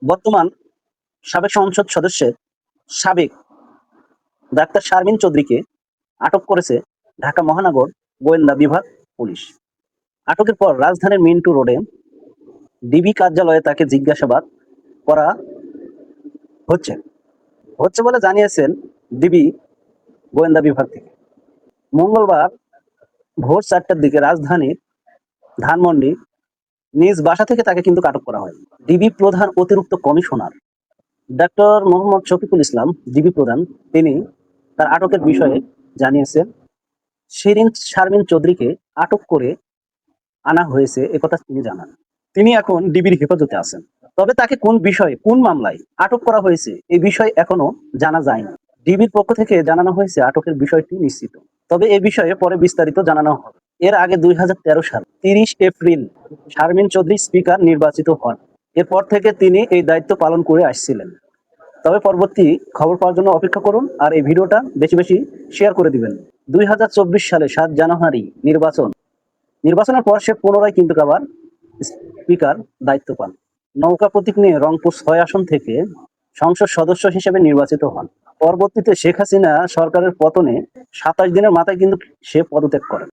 বর্তমান সাবেক সংসদ সদস্যের সাবেক ডাক্তার শারমিন চৌধুরীকে আটক করেছে ঢাকা মহানগর গোয়েন্দা বিভাগ পুলিশ। আটকের পর রাজধানীর মিন্টু রোডে ডিবি কার্যালয়ে তাকে জিজ্ঞাসাবাদ করা হচ্ছে হচ্ছে বলে জানিয়েছেন ডিবি গোয়েন্দা বিভাগ থেকে। মঙ্গলবার ভোর 4টার দিকে রাজধানীর ধানমন্ডি নিজ বাসা থেকে তাকে কিন্তু আটক করা হয়। ডিবি প্রধান অতিরিক্ত commissioner doctor Mohammad Shafiqul Islam DB প্রধান, তিনি তার আটকের বিষয়ে জানিয়েছেন শারমিন চৌধুরীকে আটক করে আনা হয়েছে একথা তিনি জানান। তিনি এখন ডিবির হেফাজতে আছেন। তবে তাকে কোন বিষয়ে কোন মামলায় আটক করা হয়েছে এই বিষয় এখনো জানা যায়নি। ডিবির পক্ষ থেকে জানানো হয়েছে আটকের বিষয়টি নিশ্চিত, তবে এ বিষয়ে পরে বিস্তারিত জানানো হবে। এর আগে 2013 সাল 30 এপ্রিল শারমিন চৌধুরী স্পিকার নির্বাচিত হন। এরপর থেকে তিনি এই দায়িত্ব পালন করে আসছিলেন। তবে পরবর্তী খবর পাওয়ার জন্য অপেক্ষা করুন আর এই ভিডিওটা বেশি বেশি শেয়ার করে দিবেন। 2024 সালে 7 জানুয়ারি নির্বাচনের পর সে পুনরায় কিন্তু আবার স্পিকার দায়িত্ব পান। নৌকা প্রতীক নিয়ে রংপুর 6 আসন থেকে সংসদ সদস্য হিসেবে নির্বাচিত হন। পরবর্তীতে শেখ হাসিনা সরকারের পতনে 27 দিনের মাথায় কিন্তু সে পদত্যাগ করেন।